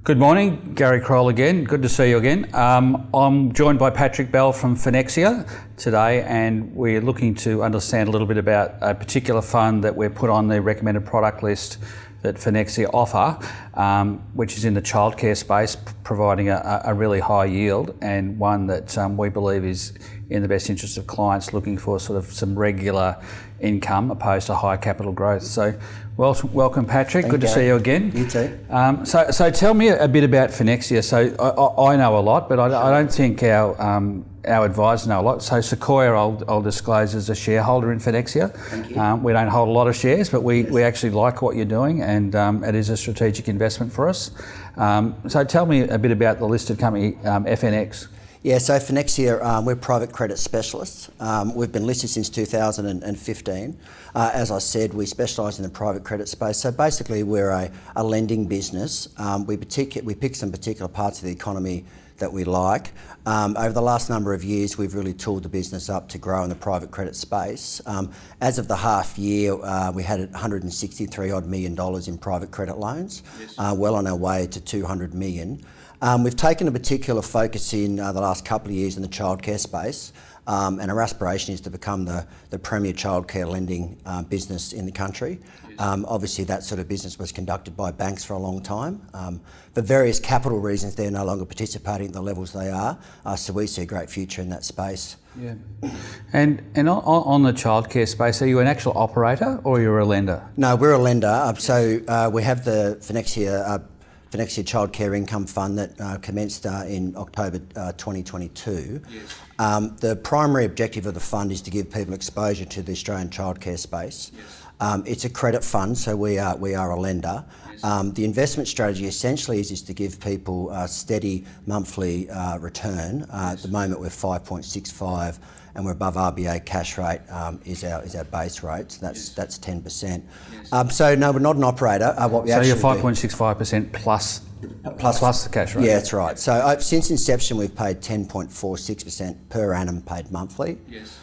Good morning, Garry Crole again. Good to see you again. I'm joined by Patrick Bell from Finexia today, and we're looking to understand a little bit about a particular fund that we've put on the recommended product list that Finexia offer, which is in the childcare space, providing a really high yield, and one that we believe is in the best interest of clients looking for sort of some regular income opposed to high capital growth. So welcome Patrick, good to see you again. You too. So tell me a bit about Finexia. So I know a lot, but I don't think our advisors know a lot. So Sequoia, I'll disclose, as a shareholder in Finexia. Thank you. We don't hold a lot of shares, but we actually like what you're doing, and it is a strategic investment for us. So tell me a bit about the listed company, FNX. Yeah, so Finexia, we're private credit specialists. We've been listed since 2015. As I said, we specialise in the private credit space. So basically, we're a lending business. We pick some particular parts of the economy that we like. Over the last number of years, we've really tooled the business up to grow in the private credit space. As of the half year, we had $163 odd million in private credit loans, well on our way to 200 million. We've taken a particular focus in the last couple of years in the childcare space, and our aspiration is to become the premier childcare lending business in the country. Obviously, that sort of business was conducted by banks for a long time. For various capital reasons, they're no longer participating at the levels they are, so we see a great future in that space. Yeah. And on the childcare space, are you an actual operator or you're a lender? No, we're a lender. So we have the Finexia Childcare Income Fund that commenced in October 2022. Yes. The primary objective of the fund is to give people exposure to the Australian childcare space. Yes. It's a credit fund, so we are a lender. Yes. The investment strategy essentially is to give people a steady monthly return. Yes. At the moment we're 5.65, and we're above RBA cash rate is our base rate. So that's 10%. Yes. So no, we're not an operator. What we actually you're 5.65% plus the cash rate. Yeah, that's right. So since inception, we've paid 10.46% per annum, paid monthly. Yes.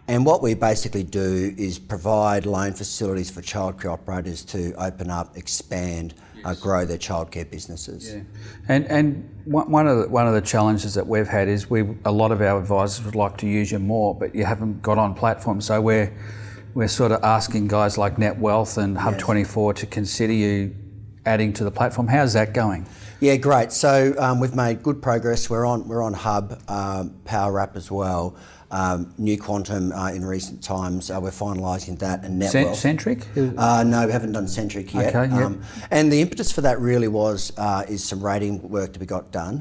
And what we basically do is provide loan facilities for childcare operators to open up, expand, grow their childcare businesses. Yeah. And one of the challenges that we've had is a lot of our advisors would like to use you more, but you haven't got on platform. So we're sort of asking guys like Net Wealth and Hub24 to consider you adding to the platform. How's that going? Yeah, great. So we've made good progress. We're on Hub, PowerWrap as well. New Quantum in recent times, we're finalising that, and Net Wealth. Centric? No, we haven't done Centric yet. Okay, yep. And the impetus for that really is some rating work that we got done,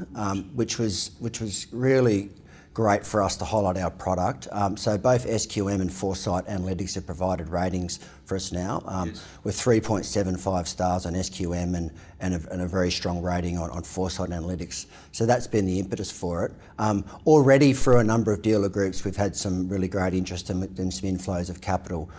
which was really great for us to highlight our product. So both SQM and Foresight Analytics have provided ratings for us now. With 3.75 stars on SQM and a very strong rating on Foresight Analytics. So that's been the impetus for it. Already through a number of dealer groups, we've had some really great interest and some inflows of capital.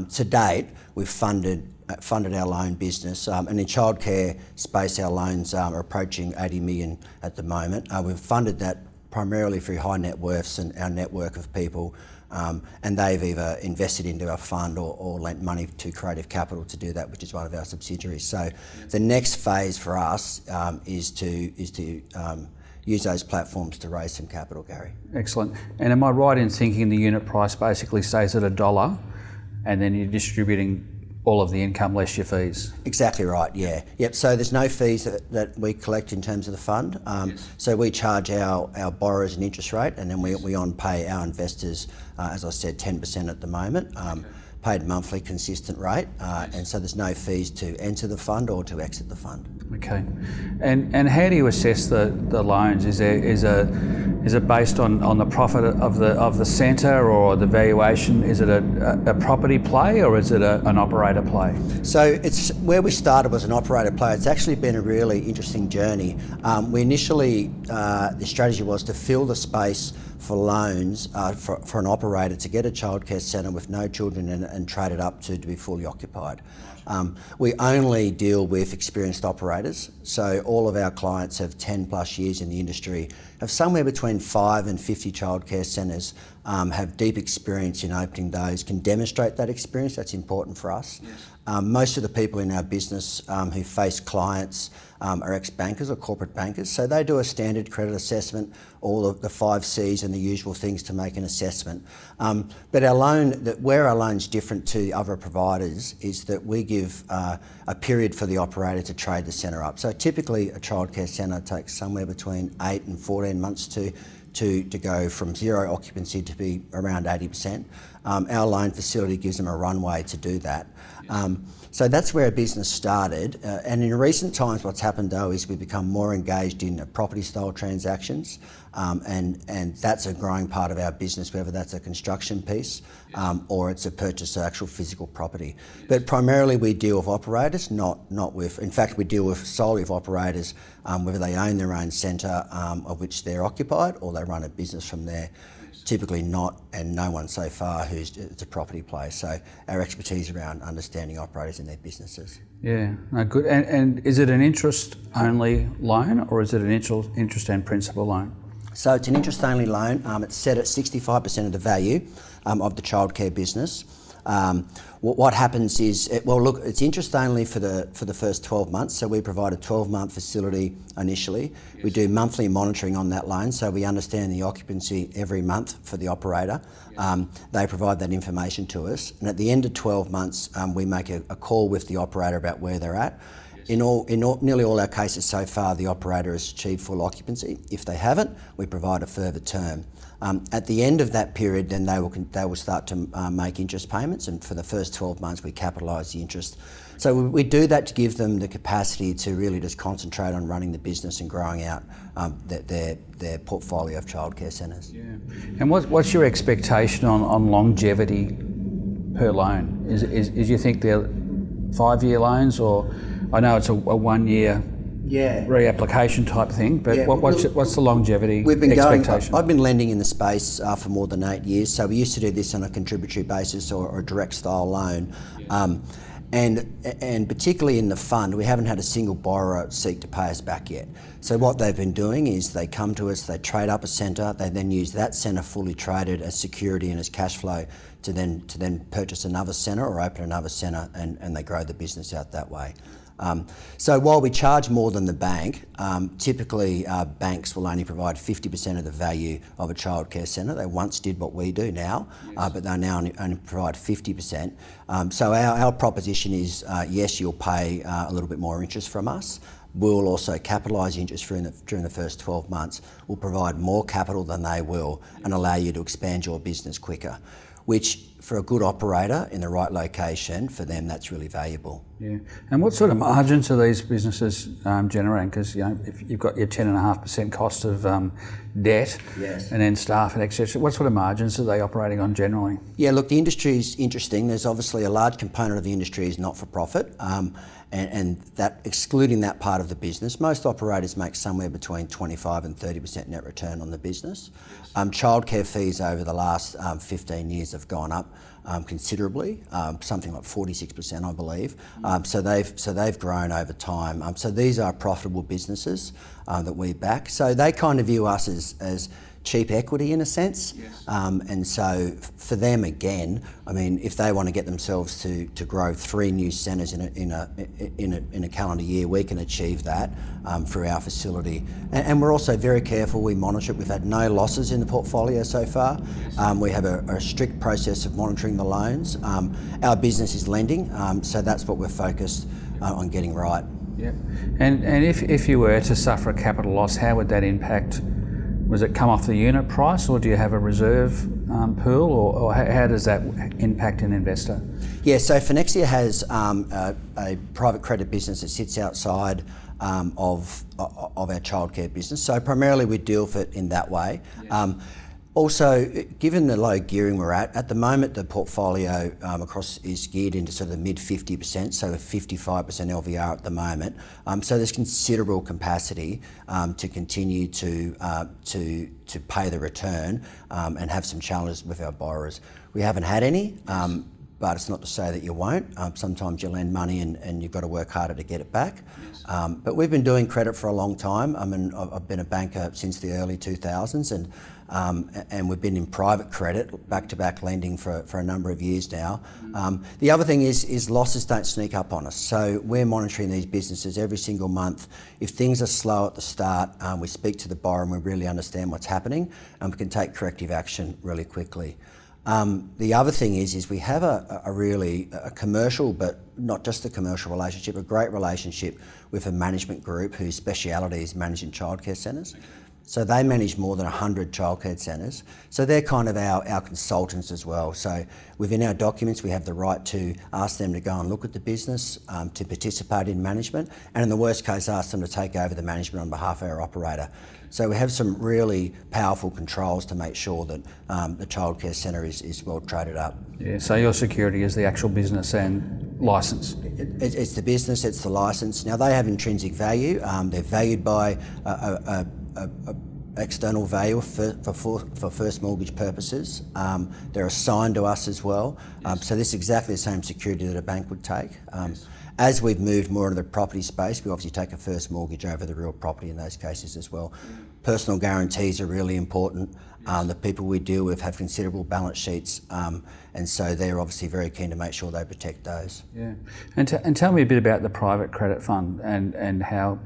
To date, we've funded our loan business, and in childcare space, our loans are approaching 80 million at the moment. We've funded that primarily through high net worths and our network of people, and they've either invested into our fund or lent money to Creative Capital to do that, which is one of our subsidiaries. So the next phase for us is to use those platforms to raise some capital, Gary. Excellent. And am I right in thinking the unit price basically stays at $1, and then you're distributing all of the income less your fees? Exactly right, yeah. Yep, so there's no fees that we collect in terms of the fund. So we charge our borrowers an interest rate, and then we on-pay our investors, as I said, 10% at the moment. Paid monthly, consistent rate, and so there's no fees to enter the fund or to exit the fund. Okay, and how do you assess the loans? Is it based on the profit of the centre or the valuation? Is it a property play or is it an operator play? So it's where we started was an operator play. It's actually been a really interesting journey. We initially the strategy was to fill the space for loans for an operator to get a childcare centre with no children in it and trade it up to be fully occupied. We only deal with experienced operators, so all of our clients have 10 plus years in the industry, have somewhere between 5 and 50 childcare centres, have deep experience in opening those, can demonstrate that experience. That's important for us. Yes. Most of the people in our business who face clients are ex-bankers or corporate bankers, so they do a standard credit assessment, all of the 5 Cs and the usual things to make an assessment. But where our loan's different to other providers is that we give a period for the operator to trade the centre up. So typically a childcare centre takes somewhere between 8 and 14 months to go from zero occupancy to be around 80%. Our loan facility gives them a runway to do that. So that's where our business started. And in recent times, what's happened though is we've become more engaged in property style transactions. And that's a growing part of our business, whether that's a construction piece or it's a purchase of actual physical property. But primarily we deal with operators, not with, in fact, we deal with solely with operators, whether they own their own centre of which they're occupied or they run a business from there. Typically not, and no one so far who's it's a property play. So our expertise around understanding operators and their businesses. Yeah, no, good. And is it an interest-only loan or is it an interest and principal loan? So it's an interest-only loan. It's set at 65% of the value of the childcare business. What happens is, it's interest only for the first 12 months. So we provide a 12-month facility initially. Yes. We do monthly monitoring on that loan, so we understand the occupancy every month for the operator. Yes. They provide that information to us, and at the end of 12 months, we make a call with the operator about where they're at. In nearly all our cases so far, the operator has achieved full occupancy. If they haven't, we provide a further term. At the end of that period, then they will start to make interest payments, and for the first 12 months, we capitalise the interest. So we do that to give them the capacity to really just concentrate on running the business and growing out their portfolio of childcare centres. Yeah. And what's your expectation on longevity per loan? Is you think they're 5-year loans, or I know it's a 1-year reapplication type thing, but what's the longevity expectation? I've been lending in the space for more than 8 years, so we used to do this on a contributory basis or a direct style loan. And particularly in the fund, we haven't had a single borrower seek to pay us back yet. So what they've been doing is they come to us, they trade up a centre, they then use that centre fully traded as security and as cash flow to then purchase another centre or open another centre, and they grow the business out that way. So while we charge more than the bank, typically banks will only provide 50% of the value of a childcare centre. They once did what we do now, but they now only provide 50%. So our proposition is, yes, you'll pay a little bit more interest from us. We'll also capitalise interest during the first 12 months. We'll provide more capital than they will and allow you to expand your business quicker, which for a good operator in the right location, for them that's really valuable. Yeah, and what sort of margins are these businesses generating? Because if you've got your 10.5% cost of debt, yes, and then staff and etc., what sort of margins are they operating on generally? Yeah, look, the industry is interesting. There's obviously a large component of the industry is not for profit, and that excluding that part of the business, most operators make somewhere between 25 and 30% net return on the business. Childcare fees over the last 15 years have gone up considerably, something like 46%, I believe. So they've grown over time. So these are profitable businesses that we back. So they kind of view us as cheap equity in a sense. Yes. And so for them, again, I mean, if they want to get themselves to grow 3 new centres in a calendar year, we can achieve that through our facility. And we're also very careful. We monitor it. We've had no losses in the portfolio so far. We have a strict process of monitoring the loans. Our business is lending, so that's what we're focused on getting right. Yeah. And if you were to suffer a capital loss, how would that impact? Was it come off the unit price, or do you have a reserve pool, or how does that impact an investor? Yeah, so Finexia has a private credit business that sits outside of our childcare business. So primarily we deal with it in that way. Yeah. Also, given the low gearing we're at the moment the portfolio across is geared into sort of the mid 50%, so a 55% LVR at the moment. So there's considerable capacity to continue to pay the return and have some challenges with our borrowers. We haven't had any, but it's not to say that you won't. Sometimes you lend money and you've got to work harder to get it back. But we've been doing credit for a long time. I mean, I've been a banker since the early 2000s, and we've been in private credit, back-to-back lending for a number of years now. The other thing is losses don't sneak up on us. So we're monitoring these businesses every single month. If things are slow at the start, we speak to the borrower and we really understand what's happening, and we can take corrective action really quickly. The other thing is we have a commercial, but not just a commercial relationship, a great relationship with a management group whose speciality is managing childcare centres. So they manage more than 100 childcare centres. So they're kind of our consultants as well. So within our documents, we have the right to ask them to go and look at the business, to participate in management, and in the worst case, ask them to take over the management on behalf of our operator. So we have some really powerful controls to make sure that the childcare centre is well traded up. Yeah, so your security is the actual business and licence? It's the business, it's the licence. Now they have intrinsic value. They're valued by a external value for first mortgage purposes. They're assigned to us as well. So this is exactly the same security that a bank would take. As we've moved more into the property space, we obviously take a first mortgage over the real property in those cases as well. Personal guarantees are really important. The people we deal with have considerable balance sheets, and so they're obviously very keen to make sure they protect those. Yeah, and tell me a bit about the private credit fund and how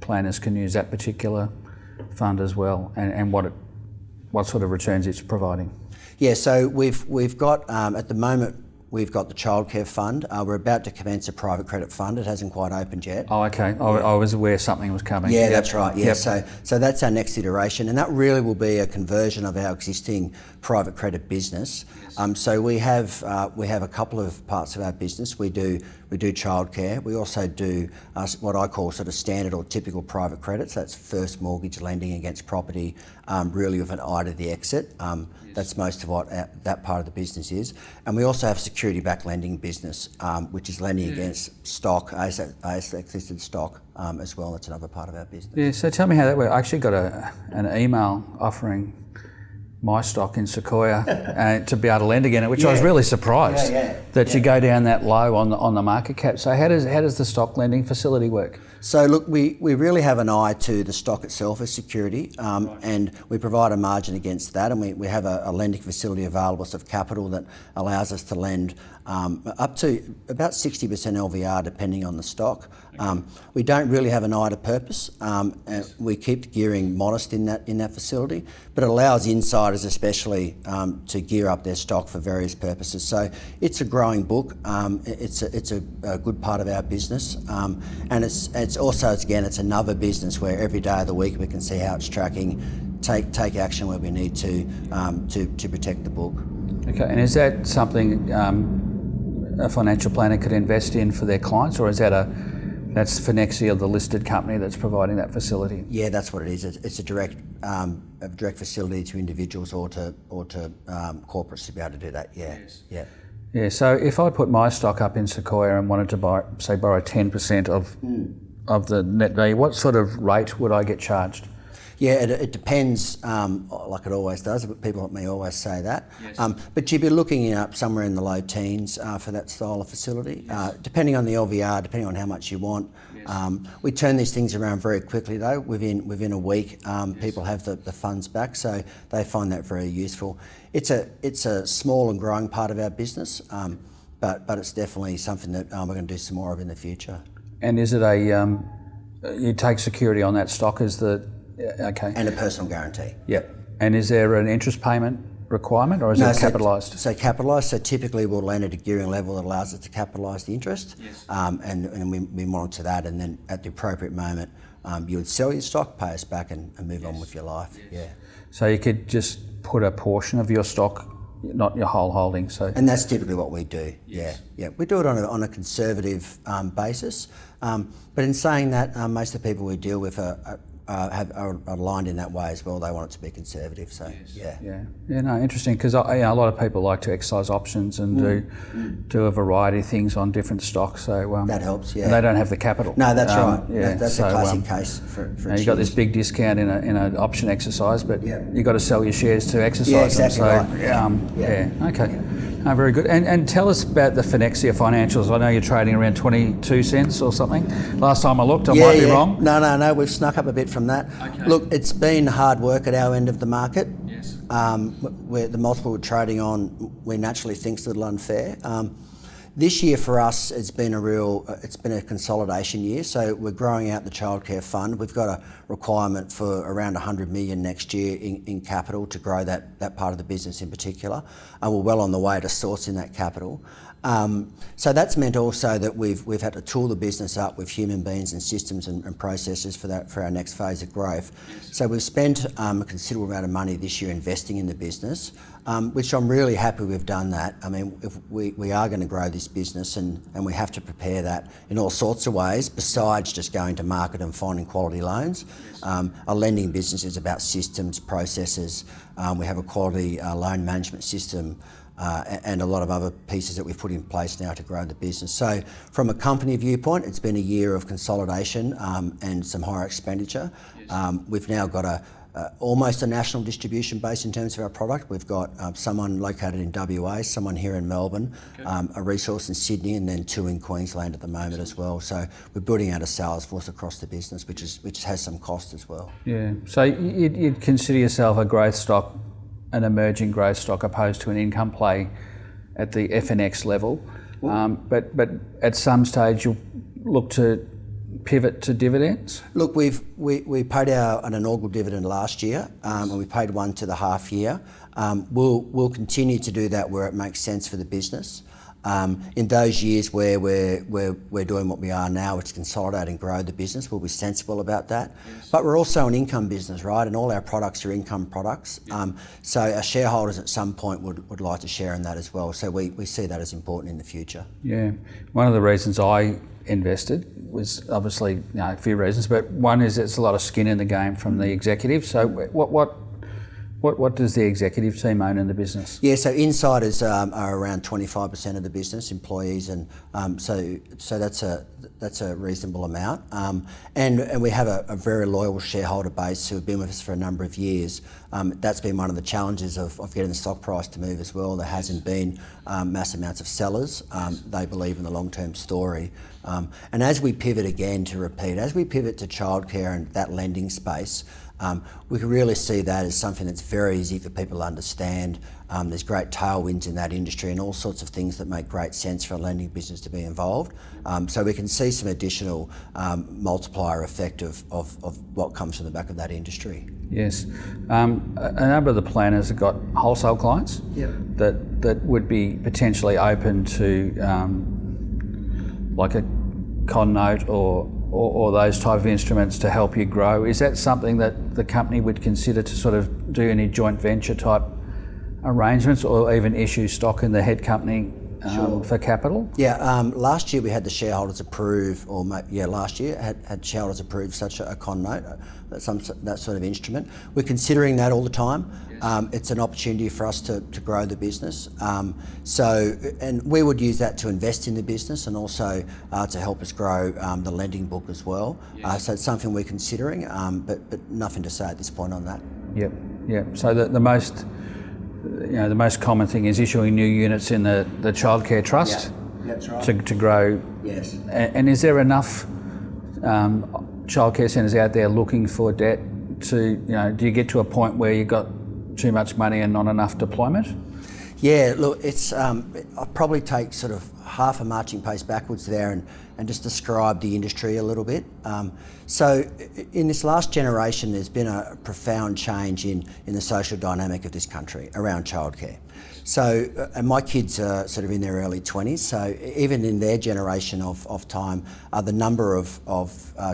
planners can use that particular fund as well, and what sort of returns it's providing. Yeah, so we've got at the moment we've got the Childcare Fund. We're about to commence a private credit fund. It hasn't quite opened yet. Oh, okay. I was aware something was coming. Yeah, that's right. Yeah, so that's our next iteration, and that really will be a conversion of our existing private credit business. So we have a couple of parts of our business. We do childcare. We also do what I call sort of standard or typical private credit. So that's first mortgage lending against property, really with an eye to the exit. That's most of what that part of the business is. And we also have security-backed lending business, which is lending against stock, ASX-listed stock as well. That's another part of our business. Yeah, so tell me how that works. I actually got an email offering my stock in Sequoia to be able to lend again, which I was really surprised that you go down that low on the market cap. So how does the stock lending facility work? So look, we really have an eye to the stock itself as security, and we provide a margin against that, and we have a lending facility available of capital that allows us to lend up to about 60% LVR depending on the stock. We don't really have an eye to purpose. We keep gearing modest in that facility, but it allows insiders especially to gear up their stock for various purposes. So it's a growing book. It's a good part of our business, and it's also it's another business where every day of the week we can see how it's tracking, take action where we need to protect the book. Okay, and is that something a financial planner could invest in for their clients, or is that's Finexia, the listed company, that's providing that facility? Yeah, that's what it is. It's a direct facility to individuals or to corporates to be able to do that. Yeah, yes. Yeah. So if I put my stock up in Sequoia and wanted to borrow 10% of the net value, what sort of rate would I get charged? Yeah, it depends, like it always does, but people like me always say that. Yes. But you'd be looking up somewhere in the low teens for that style of facility, depending on the LVR, depending on how much you want. Yes. We turn these things around very quickly though. Within a week, people have the funds back, so they find that very useful. It's a small and growing part of our business, but it's definitely something that we're going to do some more of in the future. And is it you take security on that stock as the... Okay. And a personal guarantee. Yep. And is there an interest payment requirement, or is it capitalised? So capitalised. So typically we'll lend at a gearing level that allows us to capitalise the interest. Yes. And we monitor that, and then at the appropriate moment you would sell your stock, pay us back, and move on with your life. Yes. Yeah. So you could just put a portion of your stock, not your whole holding. So. And that's typically what we do. Yes. Yeah. We do it on a conservative basis. But in saying that, most of the people we deal with are aligned in that way as well. They want it to be conservative, so no, interesting, because a lot of people like to exercise options and do a variety of things on different stocks. So that helps. Yeah, and they don't have the capital. No, that's right. Yeah, that's a classic case for. You got this big discount in an option exercise, but you got to sell your shares to exercise. Yeah, exactly them. So right. okay. Oh, very good. And tell us about the Finexia financials. I know you're trading around 22 cents or something. Last time I looked, I might be wrong. No, we've snuck up a bit from that. Okay. Look, it's been hard work at our end of the market. Yes. Where the multiple we're trading on, we naturally think's a little unfair. This year for us, it's been a consolidation year. So we're growing out the Childcare Fund. We've got a requirement for around 100 million next year in capital to grow that part of the business in particular. And we're well on the way to sourcing that capital. So that's meant also that we've had to tool the business up with human beings and systems and processes for our next phase of growth. So we've spent a considerable amount of money this year investing in the business, which I'm really happy we've done that. I mean, if we are going to grow this business and we have to prepare that in all sorts of ways besides just going to market and finding quality loans. A lending business is about systems, processes. We have a quality loan management system. And a lot of other pieces that we've put in place now to grow the business. So from a company viewpoint, it's been a year of consolidation and some higher expenditure. We've now got almost a national distribution base in terms of our product. We've got someone located in WA, someone here in Melbourne, a resource in Sydney, and then 2 in Queensland at the moment as well. So we're building out a sales force across the business, which has some cost as well. Yeah. So you'd consider yourself a growth stock, an emerging growth stock, opposed to an income play at the FNX level. But at some stage you'll look to pivot to dividends? Look, we paid an inaugural dividend last year, and we paid one to the half year. We'll continue to do that where it makes sense for the business. In those years where we're doing what we are now, which is consolidate and grow the business, we'll be sensible about that. Yes. But we're also an income business, right? And all our products are income products. So our shareholders at some point would like to share in that as well. So we see that as important in the future. Yeah. One of the reasons I invested was obviously a few reasons, but one is it's a lot of skin in the game from the executive. So what does the executive team own in the business? Yeah, so insiders are around 25% of the business, employees, and so that's a reasonable amount. And we have a very loyal shareholder base who have been with us for a number of years. That's been one of the challenges of getting the stock price to move as well. There hasn't been mass amounts of sellers. They believe in the long-term story. And as we pivot again to repeat, as we pivot to childcare and that lending space, we can really see that as something that's very easy for people to understand. There's great tailwinds in that industry and all sorts of things that make great sense for a lending business to be involved. So we can see some additional multiplier effect of what comes from the back of that industry. Yes. A number of the planners have got wholesale clients that would be potentially open to like a con note or those type of instruments to help you grow. Is that something that the company would consider to sort of do any joint venture type arrangements or even issue stock in the head company for capital? Yeah, last year we had the shareholders approve, last year had shareholders approve such a con note, that sort of instrument. We're considering that all the time. It's an opportunity for us to grow the business. And we would use that to invest in the business and also to help us grow the lending book as well. So it's something we're considering, but nothing to say at this point on that. Yep. So the most common thing is issuing new units in the Childcare Trust. Yeah, that's right. To grow. Yes. And is there enough childcare centres out there looking for debt to, do you get to a point where you've got too much money and not enough deployment? Yeah, look, it's I'll probably take sort of half a marching pace backwards there and just describe the industry a little bit. So in this last generation, there's been a profound change in the social dynamic of this country around childcare. So, and my kids are sort of in their early 20s, so even in their generation of time, the number of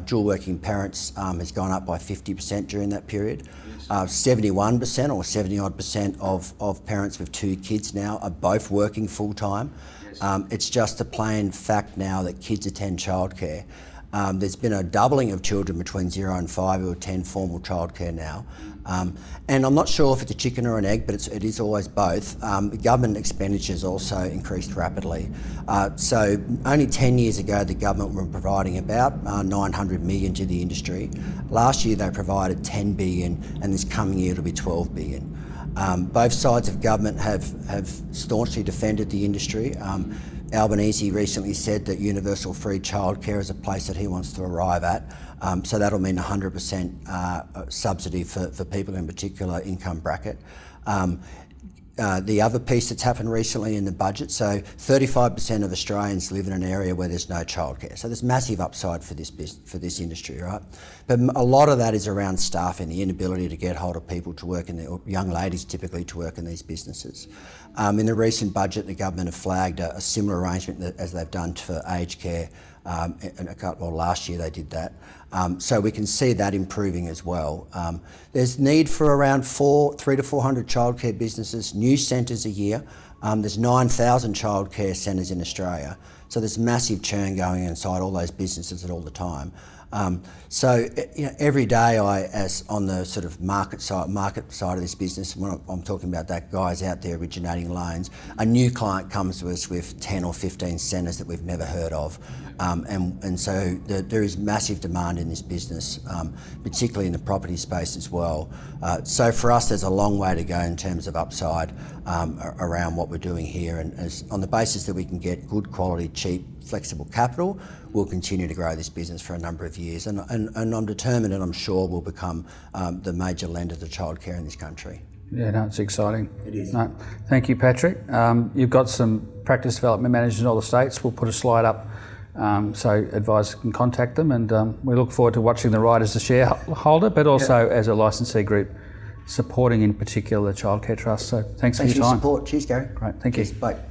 dual working parents has gone up by 50% during that period. 71% or 70 odd percent of parents with 2 kids now are both working full time. It's just a plain fact now that kids attend childcare. There's been a doubling of children between 0 and 5 who attend formal childcare now. And I'm not sure if it's a chicken or an egg, but it is always both. Government expenditure's also increased rapidly. So only 10 years ago, the government were providing about 900 million to the industry. Last year, they provided 10 billion, and this coming year it'll be 12 billion. Both sides of government have staunchly defended the industry. Albanese recently said that universal free childcare is a place that he wants to arrive at. So that'll mean 100% subsidy for people in a particular income bracket. The other piece that's happened recently in the budget, so 35% of Australians live in an area where there's no childcare. So there's massive upside for this industry, right? But a lot of that is around staffing, the inability to get hold of people to work or young ladies typically to work in these businesses. In the recent budget, the government have flagged a similar arrangement as they've done for aged care. Last year they did that. So we can see that improving as well. There's need for around 300 to 400 childcare businesses, new centres a year. There's 9,000 childcare centres in Australia. So there's massive churn going inside all those businesses at all the time. Every day as on the sort of market side of this business, when I'm talking about that, guys out there originating loans, a new client comes to us with 10 or 15 centres that we've never heard of. So there is massive demand in this business, particularly in the property space as well. So for us, there's a long way to go in terms of upside around what we're doing here, and on the basis that we can get good quality, cheap, flexible capital, we'll continue to grow this business for a number of years, and I'm determined, and I'm sure we'll become the major lender to childcare in this country. Yeah, no, it's exciting. It is. No, thank you, Patrick. You've got some practice development managers in all the states. We'll put a slide up so advisors can contact them, and we look forward to watching the ride as a shareholder, but also as a licensee group, supporting in particular the Childcare Trust. So thanks for your time. Thanks for your support. Cheers, Gary. Great, thank you. Bye.